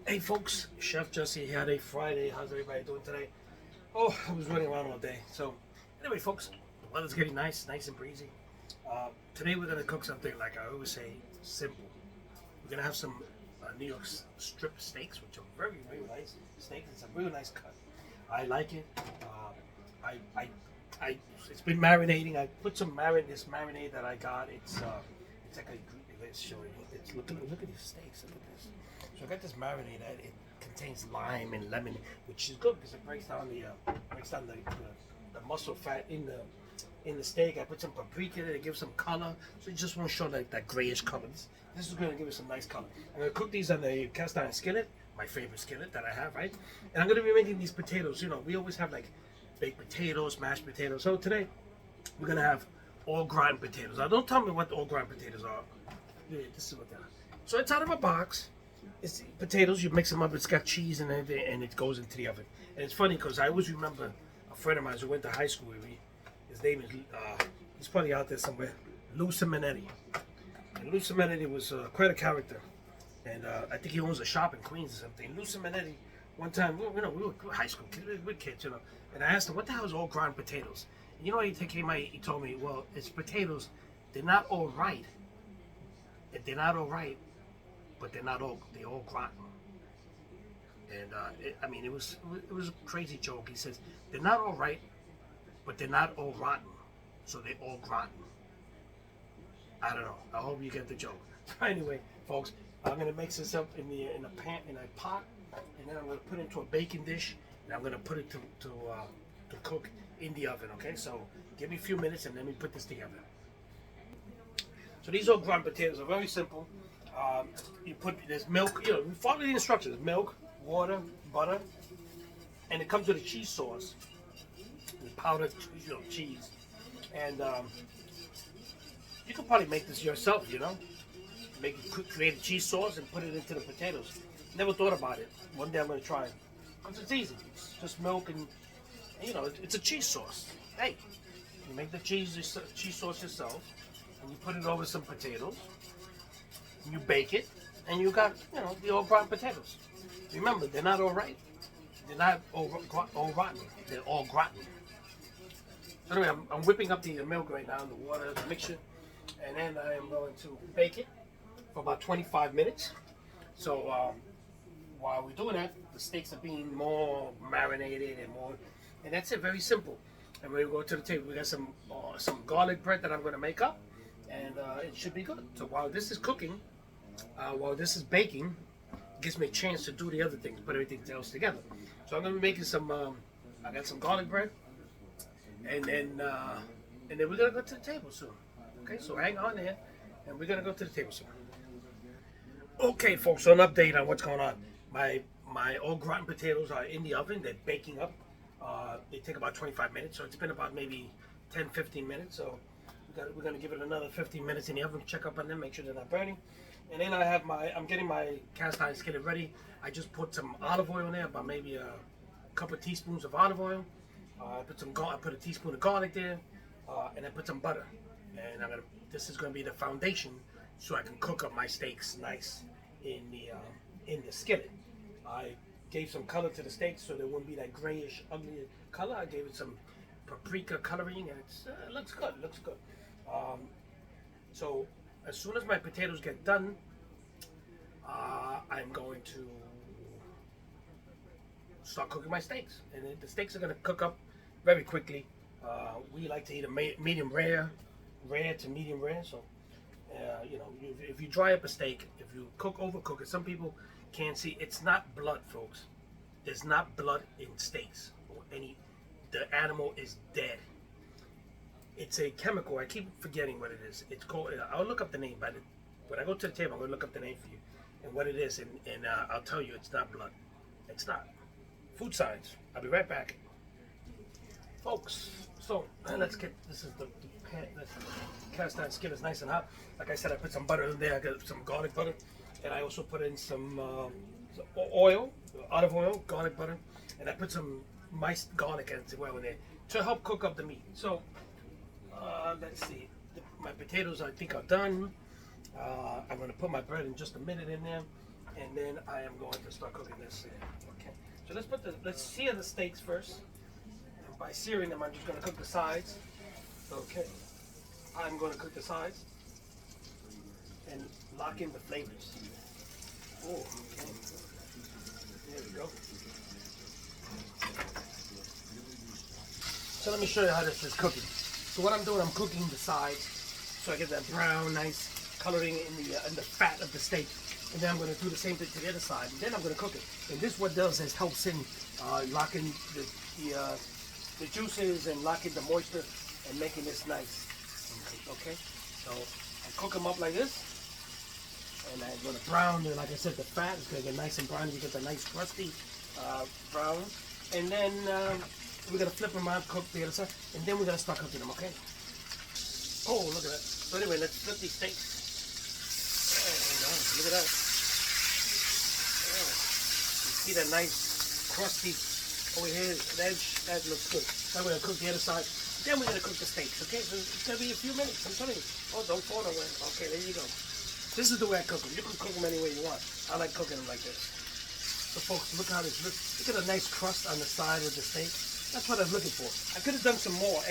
Hey folks, Chef Jesse here. Today Friday. How's everybody doing today? Oh, I was running around all day. So, anyway, folks, the weather's getting nice and breezy. Today we're gonna cook something like I always say, simple. We're gonna have some New York strip steaks, which are very nice steaks. It's a really nice cut. I like it. I it's been marinating. I put some this marinade that I got. It's like a let's show you. It's look at these steaks. Look at this. So I got this marinade that it contains lime and lemon, which is good because it breaks down the muscle fat in the steak. I put some paprika in it to give some color, so you just want to show like that grayish color. This is going to give it some nice color. I'm going to cook these on the cast iron skillet, my favorite skillet that I have, right? And I'm going to be making these potatoes. You know, we always have like baked potatoes, mashed potatoes. So today we're going to have all grind potatoes. Now don't tell me what the all grind potatoes are. Yeah, this is what they are. So it's out of a box. It's potatoes. You mix them up. It's got cheese and everything, and it goes into the oven. And it's funny because I always remember a friend of mine who went to high school with me. His name is he's probably out there somewhere. Lou Simonetti. And Lou Simonetti was quite a character, and I think he owns a shop in Queens or something. Lou Simonetti. One time, we were high school kids, we were kids, you know. And I asked him, "What the hell is all ground potatoes?" And you know, he told me, "Well, it's potatoes. They're not all right. They're not all right, but they're all rotten." And it was a crazy joke. He says they're not all right, but they're not all rotten, so they're all rotten. I don't know. I hope you get the joke. Anyway, folks, I'm gonna mix this up in a pot, and then I'm gonna put it into a baking dish, and I'm gonna put it to cook in the oven. Okay, so give me a few minutes, and let me put this together. So these all ground potatoes are very simple. There's milk, you know, follow the instructions: milk, water, butter, and it comes with a cheese sauce, with powdered, cheese, and you could probably make this yourself, you know, create a cheese sauce and put it into the potatoes. Never thought about it. One day I'm gonna try it because it's easy. It's just milk and it's a cheese sauce. Hey, you make the cheese sauce yourself, and you put it over some potatoes. You bake it, and you got the all ground potatoes. Remember, they're not all right. They're not all rotten. They're all gratin. So anyway, I'm whipping up the milk right now, the water, the mixture, and then I am going to bake it for about 25 minutes. So while we're doing that, the steaks are being more marinated and that's it. Very simple. And we'll go to the table. We got some garlic bread that I'm going to make up, and it should be good. So while this is cooking, while this is baking, it gives me a chance to do the other things, put everything else together. So I'm going to be making some. I got some garlic bread, and then we're going to go to the table soon. Okay, so hang on there, and we're going to go to the table soon. Okay, folks, so an update on what's going on. My all gratin potatoes are in the oven. They're baking up. They take about 25 minutes, so it's been about maybe 10-15 minutes. So we're going to give it another 15 minutes in the oven. Check up on them, make sure they're not burning. And then I'm getting my cast iron skillet ready. I just put some olive oil in there, about maybe a couple of teaspoons of olive oil. I put a teaspoon of garlic there, and I put some butter. And this is going to be the foundation, so I can cook up my steaks nice in the skillet. I gave some color to the steaks so there wouldn't be that grayish, ugly color. I gave it some paprika coloring, and it looks good. It looks good. So as soon as my potatoes get done, I'm going to start cooking my steaks, and the steaks are going to cook up very quickly. We like to eat a medium rare to medium rare. So if you dry up a steak, if you overcook it, some people can't see. It's not blood, folks. There's not blood in steaks or the animal is dead. It's a chemical. I keep forgetting what it is. It's called. I'll look up the name. But when I go to the table, I'm gonna look up the name for you and what it is, and I'll tell you it's not blood. It's not. Food science. I'll be right back, folks. So let's get. This is the pan. The cast iron skillet is nice and hot. Like I said, I put some butter in there. I got some garlic butter, and I also put in some oil, olive oil, garlic butter, and I put some minced garlic as well in there to help cook up the meat. So let's see. My potatoes I think are done. I'm going to put my bread in just a minute in there, and then I am going to start cooking this. Okay. So let's sear the steaks first. And by searing them, I'm just going to cook the sides. Okay. I'm going to cook the sides and lock in the flavors. Oh, okay. There we go. So let me show you how this is cooking. So what I'm doing, I'm cooking the sides so I get that brown, nice coloring in the fat of the steak. And then I'm going to do the same thing to the other side. And then I'm going to cook it. And this what does is helps in locking the juices and locking the moisture and making this nice. Okay, so I cook them up like this. And I'm going to brown, like I said, the fat is going to get nice and brown. You get the nice crusty brown. And then we're going to flip them out, cook the other side. And then we're going to start cooking them, okay? Oh, look at that. So anyway, let's flip these steaks. Oh, look at that. Oh, you see that nice crusty over here, the edge? That looks good. Now we're going to cook the other side. Then we're going to cook the steaks, okay? So it's going to be a few minutes, I'm telling you. Oh, don't fall away. Okay, there you go. This is the way I cook them. You can cook them any way you want. I like cooking them like this. So folks, look how this looks. Look at a nice crust on the side of the steak. That's what I was looking for. I could have done some more,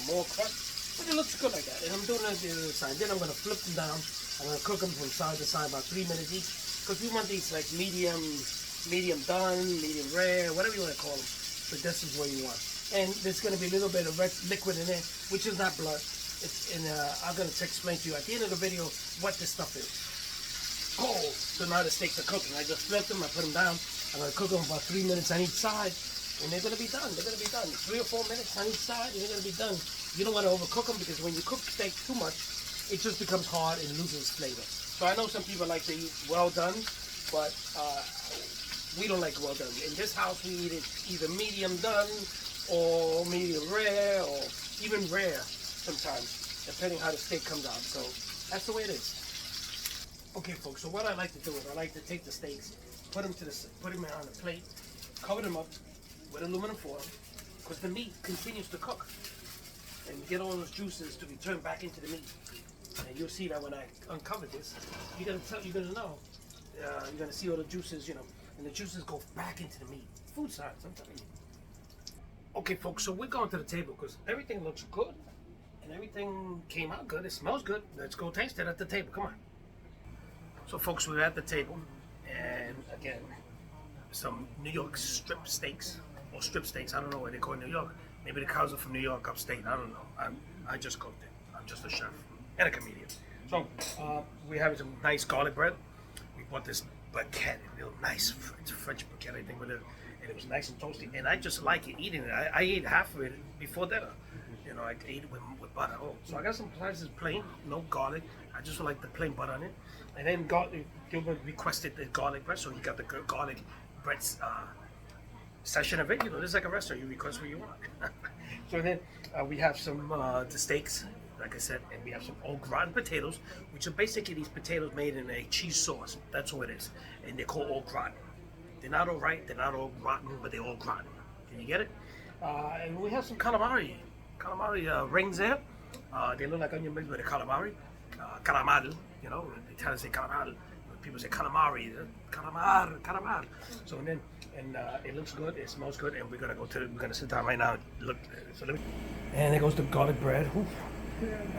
more crust, but it looks good like that. And I'm doing it on the other side. Then I'm going to flip them down. I'm going to cook them from side to side about 3 minutes each. Because we want these like medium done, medium rare, whatever you want to call them. But this is what you want. And there's going to be a little bit of red liquid in there, which is not blood. I'm going to explain to you at the end of the video what this stuff is. Oh, so now the steaks are cooking. I just flipped them, I put them down. I'm going to cook them about 3 minutes on each side, and they're going to be done. They're going to be done. 3 or 4 minutes on each side, and they're going to be done. You don't want to overcook them because when you cook steak too much, it just becomes hard and loses flavor. So I know some people like to eat well done, but we don't like well done. In this house, we eat it either medium done or medium rare or even rare sometimes, depending how the steak comes out. So that's the way it is. Okay, folks. So what I like to do is I like to take the steaks, put them on a plate, cover them up with aluminum foil, because the meat continues to cook, and you get all those juices to be turned back into the meat. And you'll see that when I uncover this, you're gonna know. You're gonna see all the juices, and the juices go back into the meat. Food science, I'm telling you. Okay, folks. So we're going to the table because everything looks good. And everything came out good. It smells good. Let's go taste it at the table. Come on. So, folks, we're at the table. And, again, some New York strip steaks. Or strip steaks. I don't know what they call it in New York. Maybe the cows are from New York upstate. I don't know. I just cooked it. I'm just a chef and a comedian. So, we're having some nice garlic bread. We bought this baguette. Real nice. It's a French baguette, I think, with it. And it was nice and toasty. And I just like it, eating it. I ate half of it before dinner. I ate it with butter. Oh, so I got some slices plain, no garlic. I just like the plain butter on it. And then Gilbert requested the garlic bread, so he got the garlic bread session of it. This is like a restaurant. You request what you want. So then we have some the steaks, like I said, and we have some au gratin potatoes, which are basically these potatoes made in a cheese sauce. That's what it is. And they're called au gratin. They're not all right, they're not all rotten, but they're all gratin. Can you get it? And we have some calamari rings there. They look like onion rings, but they're calamari. Calamar, the Italians say calamar. People say calamari. Calamar. So it looks good, it smells good, and we're gonna sit down right now. Look, and there goes the garlic bread. Oof.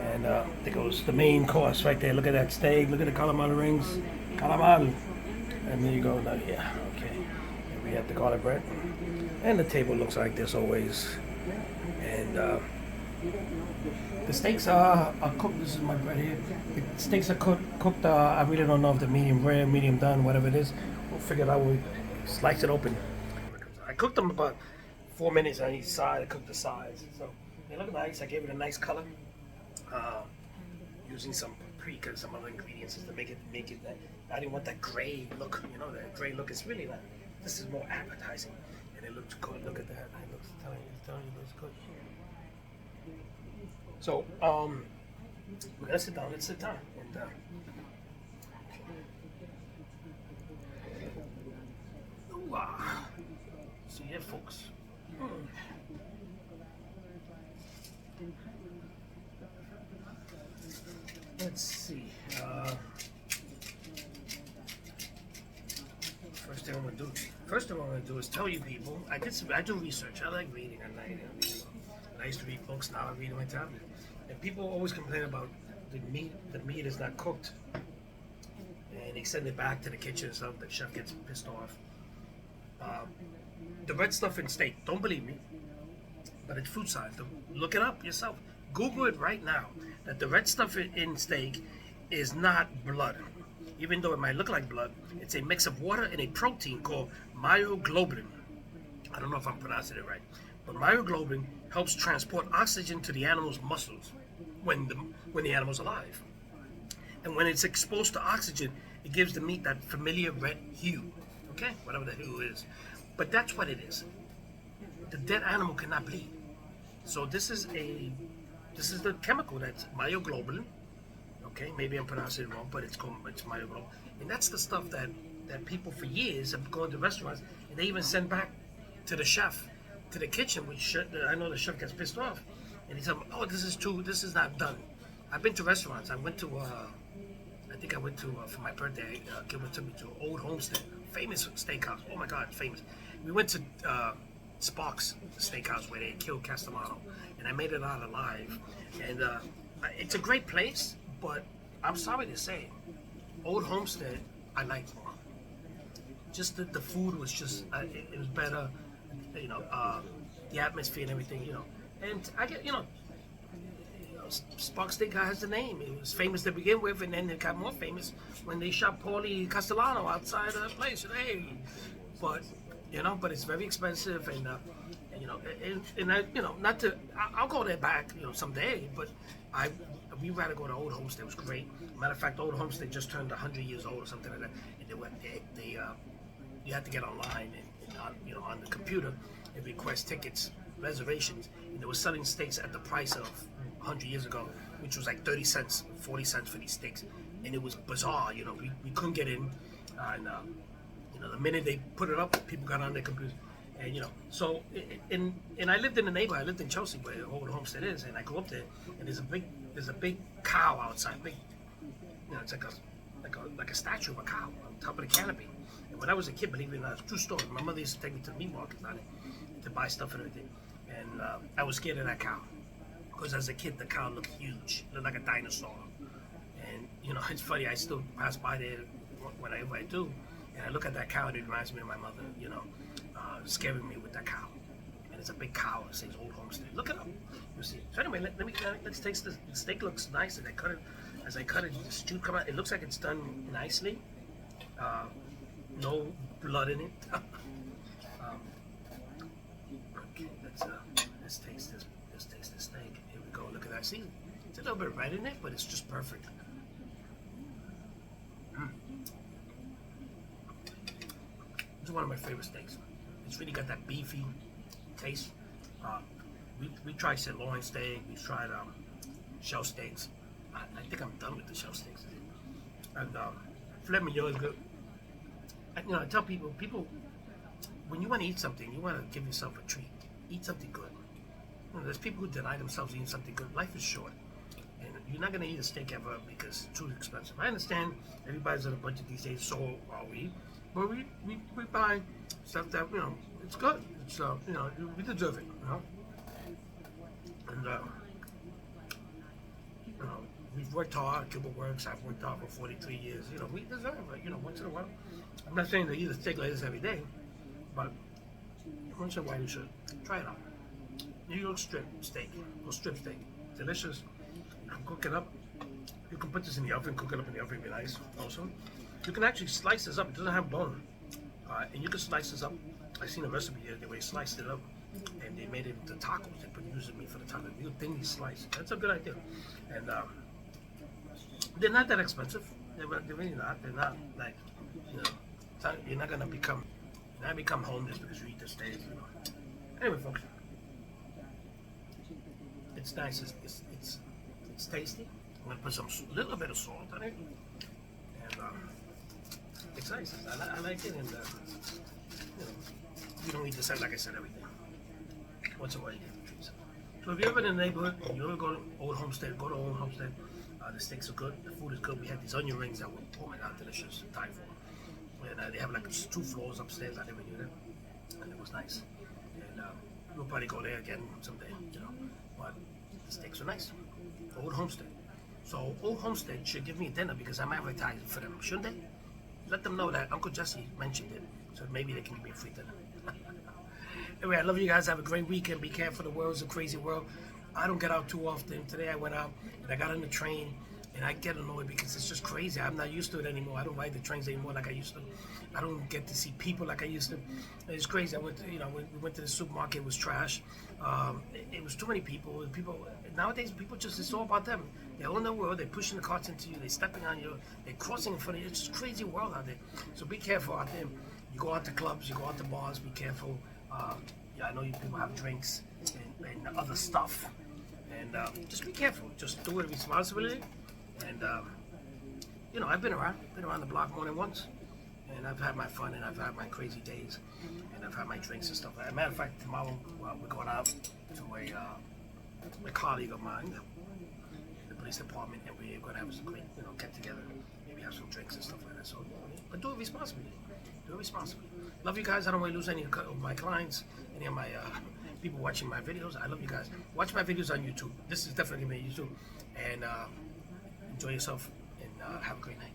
And there goes the main course right there. Look at that steak. Look at the calamari rings. Calamar. And there you go. Now, yeah, okay. And we have the garlic bread, and the table looks like this always. And the steaks are cooked. This is my bread here. The steaks are cooked. I really don't know if they're medium rare, medium done, whatever it is. We'll figure it out. We slice it open. I cooked them about 4 minutes on each side. I cooked the sides, so they look nice. I gave it a nice color, using some paprika and some other ingredients to make it. I didn't want that gray look. That gray look is really like. This is more appetizing, and it looks good. Look at that. It looks telling you, it looks good. So, we're gonna sit down. Let's sit down. And, so yeah, folks. Let's see. thing I'm gonna do. First thing I'm gonna do is tell you people. I do research. I like reading at night. I used to read books. Now I read on my tablet. And people always complain about the meat. The meat is not cooked, and they send it back to the kitchen. So the chef gets pissed off. The red stuff in steak. Don't believe me, but it's food science. Look it up yourself. Google it right now. That the red stuff in steak is not blood. Even though it might look like blood, it's a mix of water and a protein called myoglobin. I don't know if I'm pronouncing it right, but myoglobin helps transport oxygen to the animal's muscles when the animal's alive. And when it's exposed to oxygen, it gives the meat that familiar red hue. Okay, whatever the hue is. But that's what it is. The dead animal cannot bleed. So this is the chemical that's myoglobin. Okay, maybe I'm pronouncing it wrong, but it's myoglobin. And that's the stuff that people for years have gone to restaurants and they even send back to the chef, to the kitchen, which I know the chef gets pissed off. And he said, oh, this is not done. I've been to restaurants. I went to, for my birthday, Gilbert took me to Old Homestead, famous steakhouse. Oh my God, famous. We went to Sparks Steakhouse where they killed Castellano, and I made it out alive. And it's a great place, but I'm sorry to say, Old Homestead I liked more. Just the food was just it was better, the atmosphere and everything, And I get Sparks Steakhouse has the name. It was famous to begin with, and then it got more famous when they shot Paulie Castellano outside the place. Hey, but it's very expensive, and not to. I'll go there back, someday. But we rather go to Old Homestead. It was great. Matter of fact, Old Homestead just turned 100 years old or something like that. And you had to get online and on the computer and request tickets, reservations, and they were selling steaks at the price of 100 years ago, which was like 30 cents, 40 cents for these steaks, and it was bizarre. We couldn't get in, and the minute they put it up, people got on their computers, and so and I lived in the neighborhood. I lived in Chelsea, where Old Homestead is, and I grew up there. And there's a big cow outside, big, it's like a statue of a cow on top of the canopy. And when I was a kid, believe it or not, it's a true story. My mother used to take me to the meat market to buy stuff and everything, and I was scared of that cow. Because as a kid, the cow looked huge, looked like a dinosaur. And, it's funny, I still pass by there whenever I do, and I look at that cow, and it reminds me of my mother, scaring me with that cow. And it's a big cow, it says Old Homestead. Look it up, you'll see. So anyway, let's taste this. The steak looks nice, as I cut it, the stew come out. It looks like it's done nicely. No blood in it. Okay, let's taste this. Let's taste the steak. Here we go. Look at that. See, it's a little bit red in it, but it's just perfect. It's one of my favorite steaks. It's really got that beefy taste. We tried sirloin steak. We tried shell steaks. I think I'm done with the shell steaks. And filet mignon is good. And, I tell people, when you want to eat something, you want to give yourself a treat. Eat something good. There's people who deny themselves eating something good. Life is short, and you're not going to eat a steak ever because it's too expensive. I understand everybody's on a budget these days, so are we. But we buy stuff that it's good. It's we deserve it. And we've worked hard. Cuba works. I've worked hard for 43 years. We deserve it. Once in a while. I'm not saying to eat a steak like this every day, but once in a while you should try it out. New York strip steak, or strip steak, delicious. You can cook it up. You can put this in the oven, cook it up in the oven, it'd be nice. Also, you can actually slice this up. It doesn't have bone, and you can slice this up. I've seen a recipe here where they sliced it up, and they made it into tacos. They put using meat for the tacos. Real thinly sliced. That's a good idea, and they're not that expensive. They're really not. They're not like you're not gonna become homeless because you eat the steak. Anyway, folks. It's nice. It's tasty. I'm gonna put some little bit of salt on it, and it's nice. I like it, and you don't need to say, like I said, everything. Once in a while you get the treats. So if you're ever in the neighborhood, and you ever go to Old Homestead, go to Old Homestead. The steaks are good. The food is good. We had these onion rings that were, oh my God, delicious. Time for. and they have like 2 floors upstairs. I never knew that, and it was nice. And we'll probably go there again someday, you know. But the steaks are nice. Old Homestead. So Old Homestead should give me a dinner because I'm advertising for them, shouldn't they? Let them know that Uncle Jesse mentioned it, so maybe they can give me a free dinner. Anyway, I love you guys. Have a great weekend. Be careful. The world's a crazy world. I don't get out too often. Today I went out and I got on the train and I get annoyed because it's just crazy. I'm not used to it anymore. I don't ride the trains anymore like I used to. I don't get to see people like I used to. It's crazy. I went to, we went to the supermarket. It was trash. It was too many people. People nowadays, people just, it's all about them. They're all in the world. They're pushing the carts into you. They're stepping on you. They're crossing in front of you. It's just a crazy world out there. So be careful out there. You go out to clubs. You go out to bars. Be careful. I know you people have drinks and other stuff. And just be careful. Just do it responsibly. And I've been around the block more than once, and I've had my fun and I've had my crazy days, and I've had my drinks and stuff. As a matter of fact, tomorrow we're going out to a colleague of mine, the police department, and we're going to have some great, get together, maybe have some drinks and stuff like that. So, but do it responsibly. Do it responsibly. Love you guys. I don't want to lose any of my clients, any of my people watching my videos. I love you guys. Watch my videos on YouTube. This is definitely me on YouTube, and enjoy yourself and have a great night.